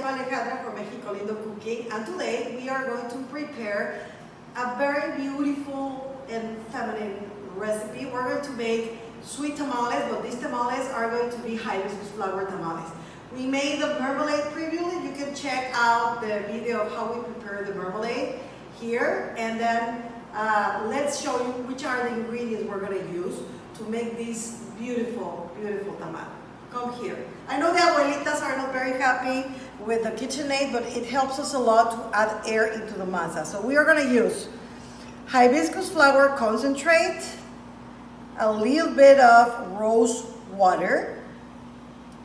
Chef Alejandra from Mexico Lindo Cooking, and today we are going to prepare a very beautiful and feminine recipe. We're going to make sweet tamales, but these tamales are going to be hibiscus flower tamales. We made the marmalade previously. You can check out the video of how we prepare the marmalade here, and then let's show you which are the ingredients we're going to use to make these beautiful, beautiful tamales. Come here. I know the abuelitas are not very happy with the KitchenAid, but it helps us a lot to add air into the masa. So we are going to use hibiscus flower concentrate, a little bit of rose water,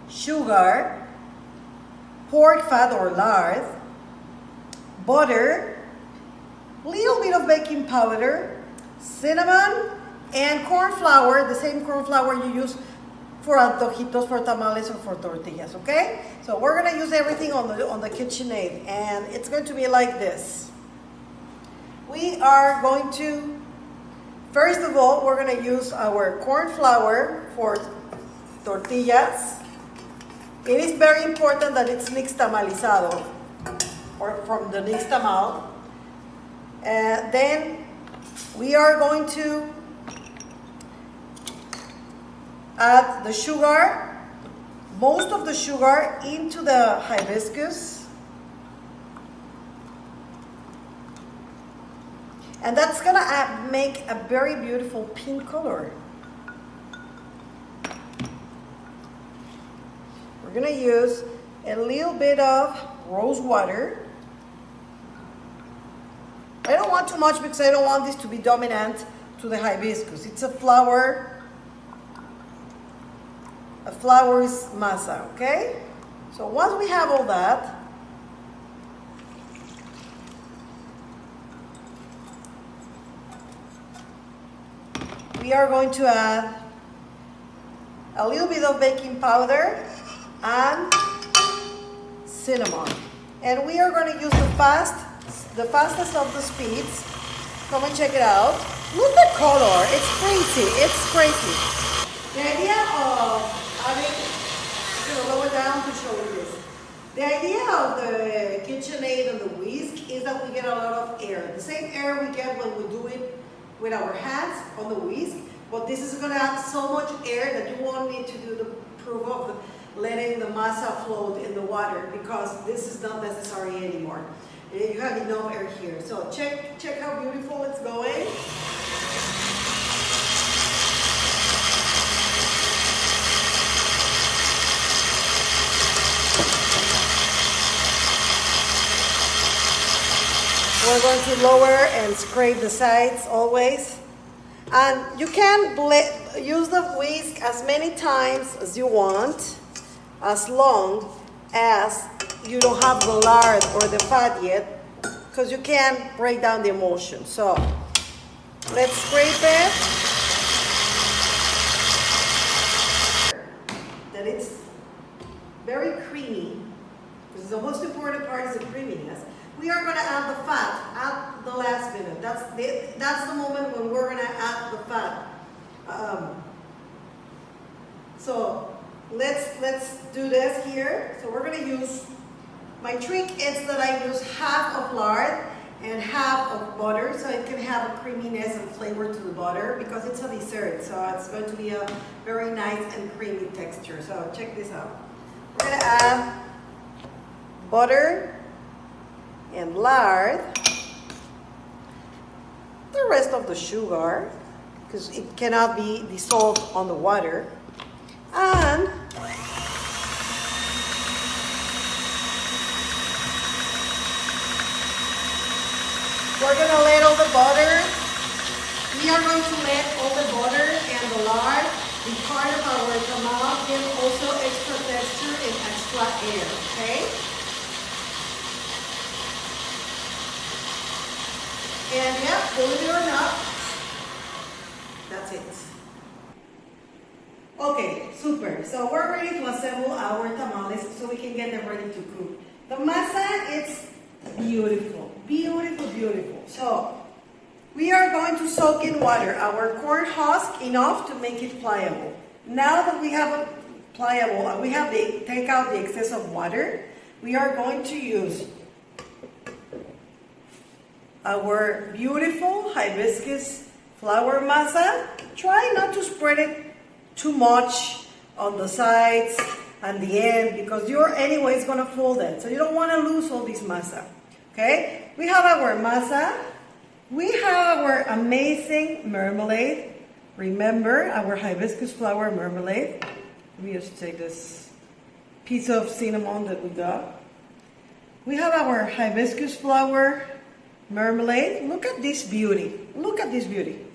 sugar, pork fat or lard, butter, little bit of baking powder, cinnamon, and corn flour, the same corn flour you use for antojitos, for tamales, or for tortillas, okay? So we're gonna use everything on the KitchenAid, and it's going to be like this. We are going to, first of all, we're gonna use our corn flour for tortillas. It is very important that it's nixtamalizado, or from the nixtamal. Then we are going to add the sugar, most of the sugar into the hibiscus. And that's gonna make a very beautiful pink color. We're gonna use a little bit of rose water. I don't want too much because I don't want this to be dominant to the hibiscus. It's a flower is masa, okay? So once we have all that, we are going to add a little bit of baking powder and cinnamon. And we are going to use the fastest of the speeds. Come and check it out. Look at the color. It's crazy. It's crazy. The idea of I'm going to lower down to show you this. The idea of the KitchenAid and the whisk is that we get a lot of air. The same air we get when we do it with our hands on the whisk, but this is going to add so much air that you won't need to do the proof of letting the masa float in the water, because this is not necessary anymore. You have enough air here. So check how beautiful it's going. We're going to lower and scrape the sides always. And you can use the whisk as many times as you want, as long as you don't have the lard or the fat yet, because you can't break down the emulsion. So let's scrape it. That it's very creamy, because the most important part is the creaminess. We are going to add the fat at the last minute. That's the moment when we're going to add the fat. So let's do this here. So we're going to use, my trick is that I use half of lard and half of butter, so it can have a creaminess and flavor to the butter, because it's a dessert. So it's going to be a very nice and creamy texture. So check this out. We're going to add butter and lard, the rest of the sugar, because it cannot be dissolved on the water, and we're going to let all the butter, we are going to let all the butter and the lard be part of our tamal, give also extra texture and extra air, okay? And yeah, believe it or not, that's it. Okay, super. So we're ready to assemble our tamales so we can get them ready to cook. The masa, it's beautiful, beautiful, beautiful. So we are going to soak in water our corn husk enough to make it pliable. Now that we have it pliable and we have take out the excess of water, we are going to use our beautiful hibiscus flour masa. Try not to spread it too much on the sides and the end because you're anyways going to fold it. So you don't want to lose all this masa. Okay? We have our masa. We have our amazing marmalade. Remember our hibiscus flower marmalade. Let me just take this piece of cinnamon that we got. We have our hibiscus flower marmalade. Look at this beauty. Look at this beauty.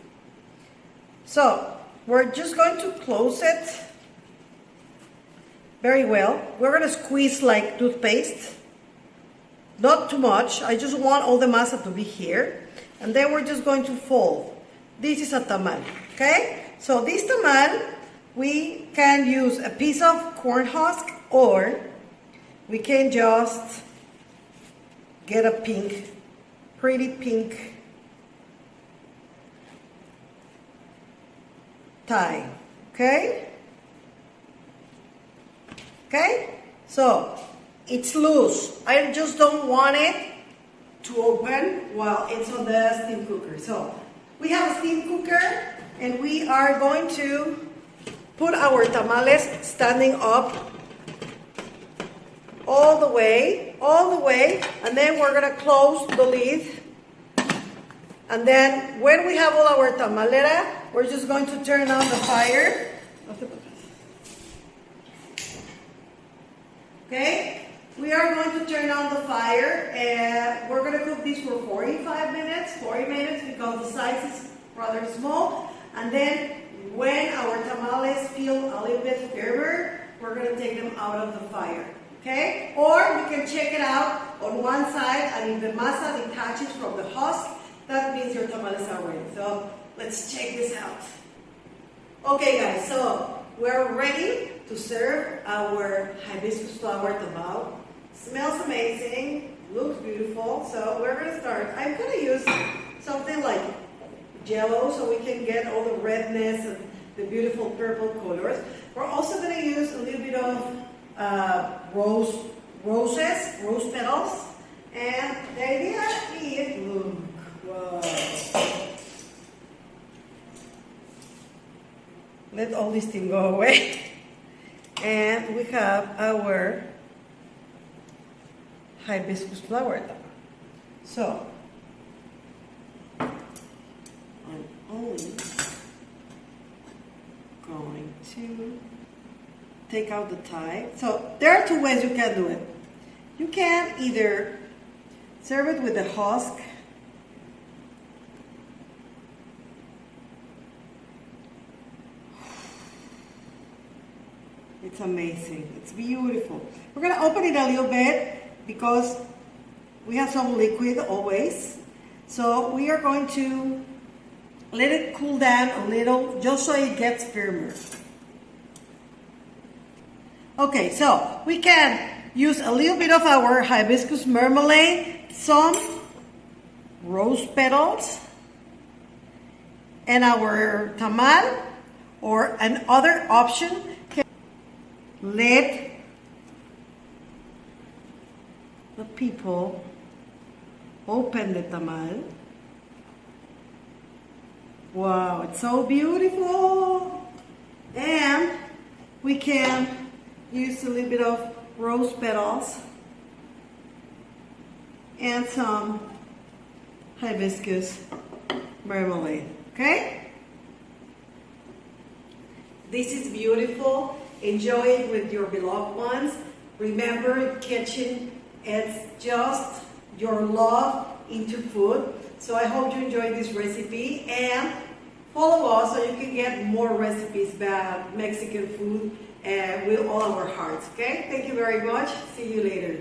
So we're just going to close it very well. We're going to squeeze like toothpaste. Not too much. I just want all the masa to be here. And then we're just going to fold. This is a tamal. Okay? So this tamal, we can use a piece of corn husk or we can just get a pink, pretty pink tie. Okay? Okay? So, it's loose. I just don't want it to open while it's on the steam cooker. So, we have a steam cooker and we are going to put our tamales standing up all the way, and then we're going to close the lid. And then when we have all our tamalera, we're just going to turn on the fire. Okay? We are going to turn on the fire and we're going to cook this for 40 minutes because the size is rather small. And then when our tamales feel a little bit firmer, we're going to take them out of the fire. Okay? Or you can check it out on one side, and if the masa detaches from the husk, that means your tamales are ready. So let's check this out. Okay guys, so we're ready to serve our hibiscus flower tamal. Smells amazing, looks beautiful. So we're going to start. I'm going to use something like Jello so we can get all the redness and the beautiful purple colors. We're also going to use a little bit of rose petals. And the idea is, look, wow. Let all this thing go away. And we have our hibiscus flower. So, I'm only going to take out the tie. So, there are two ways you can do it. You can either serve it with the husk. It's amazing. It's beautiful. We're going to open it a little bit because we have some liquid always. So we are going to let it cool down a little just so it gets firmer. Okay, so we can use a little bit of our hibiscus marmalade, some rose petals, and our tamal, or another option. Let the people open the tamal. Wow, it's so beautiful. And we can use a little bit of rose petals and some hibiscus marmalade. Okay? This is beautiful. Enjoy it with your beloved ones. Remember, kitchen is just your love into food. So I hope you enjoyed this recipe and follow us so you can get more recipes about Mexican food with all our hearts. Okay? Thank you very much. See you later.